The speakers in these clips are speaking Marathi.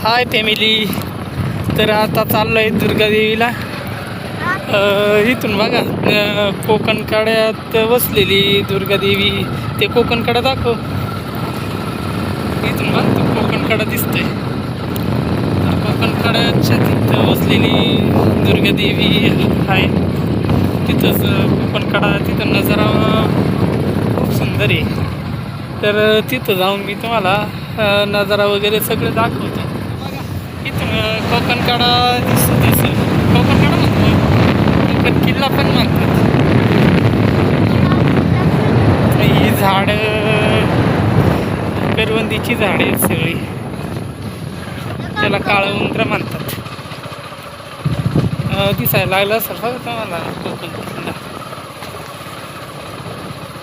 Hi family. तर आता चाललो आहे दुर्गादेवीला. इथून बघा कोकण कड्यात बसलेली दुर्गादेवी. ते कोकण कडा दाखव. इथून बघ तो कोकण कडा दिसतोय. कोकण कड्याच्या तिथं बसलेली दुर्गादेवी आहे. तिथंच कोकण कडा, तिथं नजारा खूप सुंदर आहे. तर तिथं जाऊन मी तुम्हाला नजारा वगैरे सगळं दाखवतो. इथून कोकण कडा दिसेल. कोकण कडा म्हणतो, कोकण किल्ला पण म्हणतात. ही झाडं करवंदीची झाडे आहेत सगळी. त्याला काळं उंदरं म्हणतात. दिसायला लागलं असेल बघा तुम्हाला कोकण किल्ला.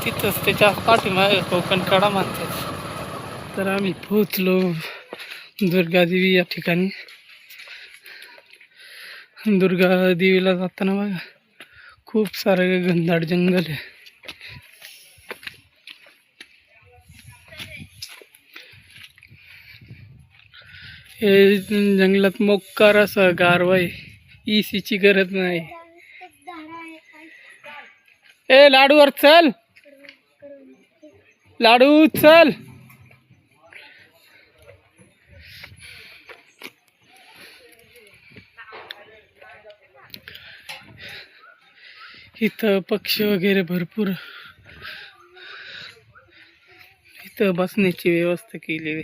तिथंच त्याच्या पाठीमागे कोकण कडा म्हणतात. तर आम्ही पोहोचलो दुर्गादेवी या ठिकाणी. दुर्गादेवीला जाताना बघा खूप सारे घनदाट जंगल आहे. हे जंगलात मोक्कार असं गारवा आहे. ECची गरज नाही. ए लाडूवर चल, लाडू चल. इथं पक्षी वगैरे भरपूर. इथं बसण्याची व्यवस्था केलेली.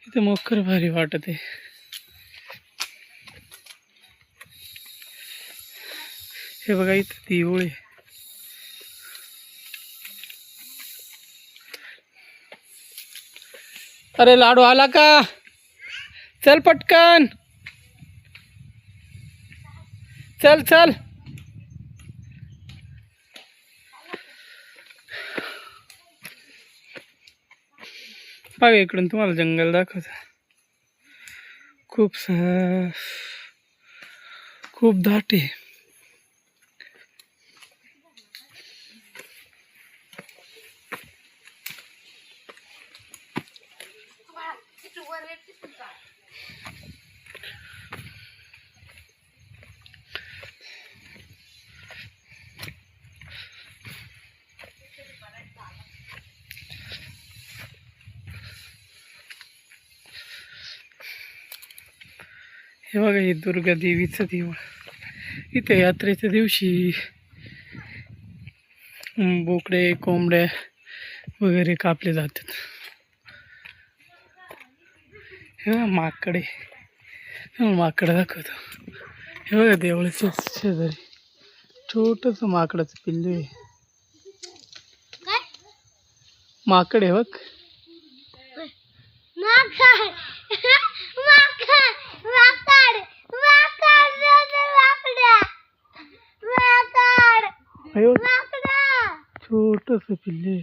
इथं मोकर भारी वाटत आहे. हे बघा इथं देऊळ आहे. अरे लाडू आला का? चल पटकन, चल चल. बघा इकडून तुम्हाला जंगल दाखवत. खूप दाट आहे. हे बघा हे दुर्गा देवीचं देऊळ. इथे यात्रेच्या दिवशी बोकडे कोंबड्या वगैरे कापले जातात. हे बघा माकडे. माकडं दाखवतो. हे बघा देवळाच्या शेजारी छोटस माकडाचं पिल्लू आहे. माकड आहे बघ. छोटस पिल्ले.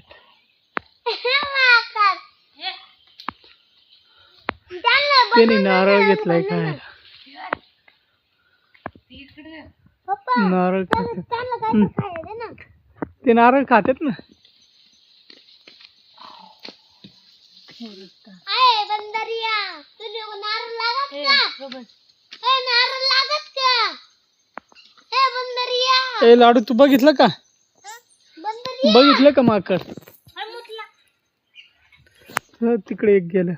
त्याने नारळ घेतलाय काय? नारळ खातात. ते नारळ खातात ना. ए लाडू तू बघितलं का? बघितलं का माकड? तिकडे एक गेलं.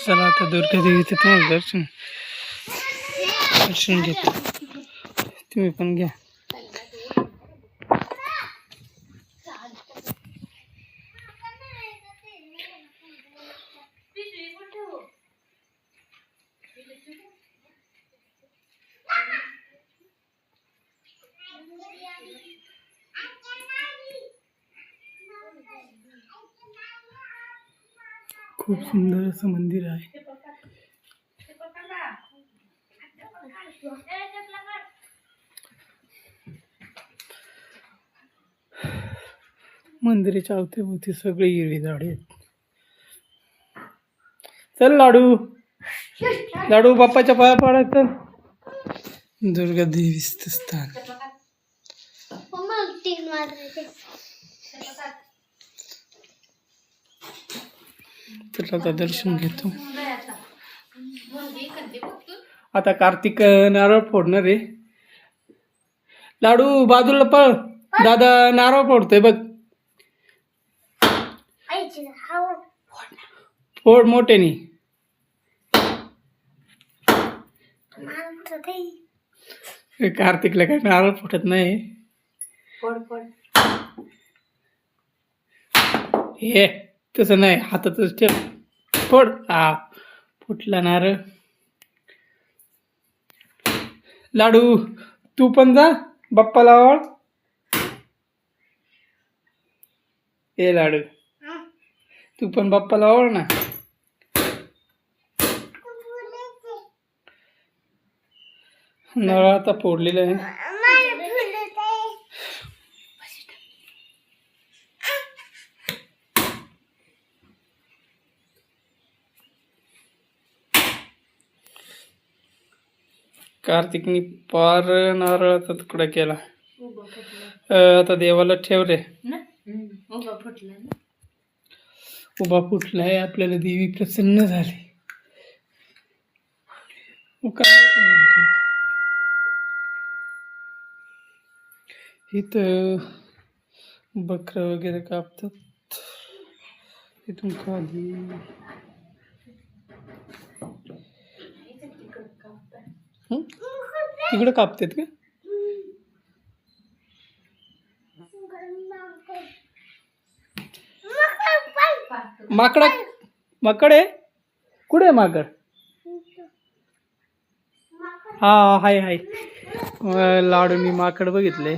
चला आता दुर्गा देवीचं तुम्हाला दर्शन घेतो. तुम्ही पण घ्या. खूप सुंदर असं मंदिर आहे. मंदिराच्या अवतीभोवती सगळी हिरवी झाडे आहेत. चल लाडू, लाडू बाप्पाच्या पाया पडाय चल. दुर्गा देवी स्थान. तर आता दर्शन घेतो. आता कार्तिक नारळ फोडणार आहे. लाडू बाजूला पळ, दादा नारळ फोडतोय बघ. फोड मोठ्यानी. कार्तिकला काही नारळ फुटत नाही. हे तसं नाही, हातातच ठेव. फोड. हा फुटला नारळ. लाडू तू पण जा बाप्पाला आवड. हे लाडू तू पण बाप्पाला आवड ना. नारळ आता फोडलेलं आहे. कार्तिकनी पार नारळाचा तुकडा केला. आता देवाला ठेव रे. उभा फुटलाय. आपल्याला देवी प्रसन्न झाली. इथं बकरं वगैरे कापतात. इथून खाली तिकडं कापतात का? माकड, माकड आहे. कुठे आहे माकड? हा हाय हाय. लाडूनी माकड बघितले.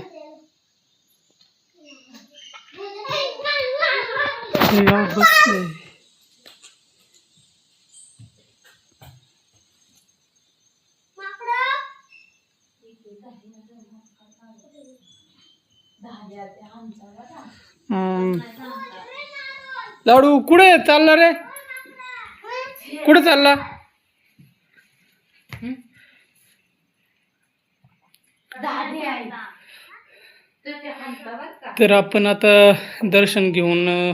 बसले. लाडू कुठे चालला रे? कुठे चालला? तर आपण आता दर्शन घेऊन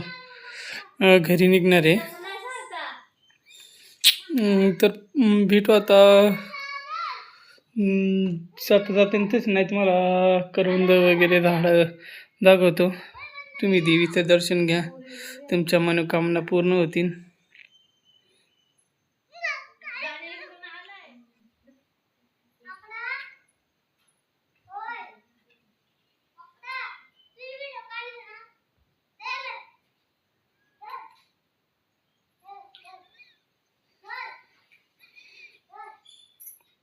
घरी निघणार आहे. तर भेटू आता. जाता जाता तेच नाही तुम्हाला करवंद वगैरे झाडं दाखवतो. तुम्ही देवीचं दर्शन घ्या, तुमच्या मनोकामना पूर्ण होतील.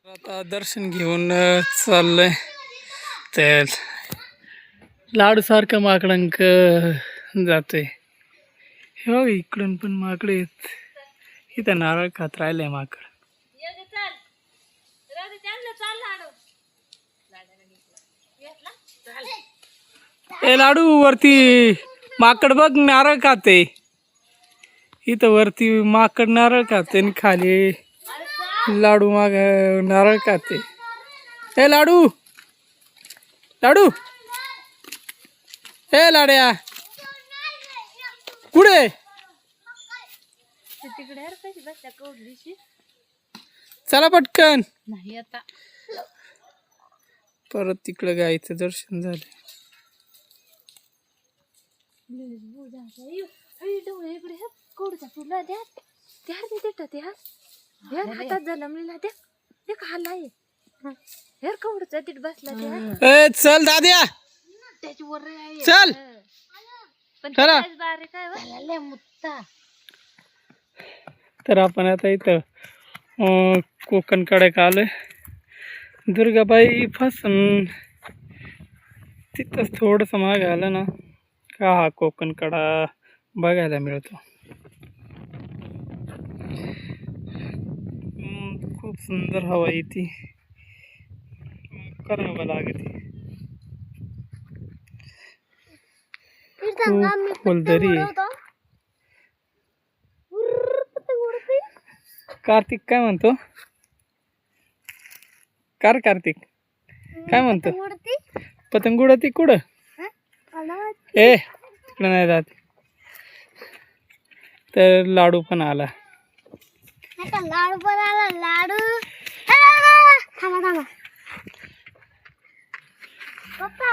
आता दर्शन घेऊन चाललंय. तर लाडू सारखं माकडांक जातोय. हे बघ इकडून पण माकड आहेत. इथं नारळ खात राहिलंय माकड. ए लाडू वरती माकड बघ नारळ खाते. इथं वरती माकड नारळ खाते आणि खाली लाडू माग नारळ खाते. ए लाडू, लाडू, ए लाड्या कुठे? चला पटकन. नाही आता परत तिकडे गायचं दर्शन झालं. चल दाद्या चल. तर आपण आता इथं कोकणकडे आलोय. दुर्गाबाई फासन तिथंच थोडंसं माग आलं ना का हा कोकणकडा बघायला मिळतो. खूप सुंदर हवा येते. करावं लागते. खूप खोलदरी आहे. कार्तिक काय म्हणतो? कार्तिक काय म्हणतो? पतंग उडती कुठं? ए तिकडं नाही जात. तर लाडू पण आला. लाडू पण आला. लाडू थांबा पप्पा.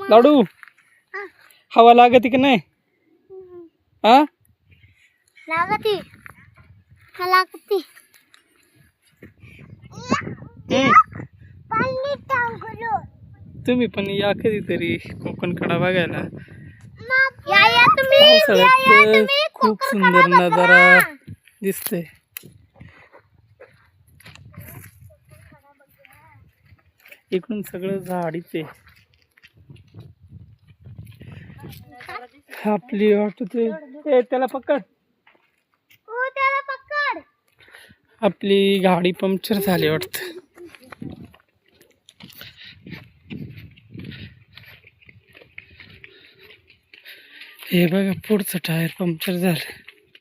लाडू हवा लागती की नाही? हा लागती. तुम्ही पण या कधीतरी कोकण कडा बघायला. तुम्ही पावसाळ्यात खूप सुंदर नजारा दिसतोय. इकडून सगळं झाडीच आहे. आपली वाटते त्याला पकड. आपली गाडी पंक्चर झाली वाटत. हे बघा पुढचं टायर पंक्चर झालं.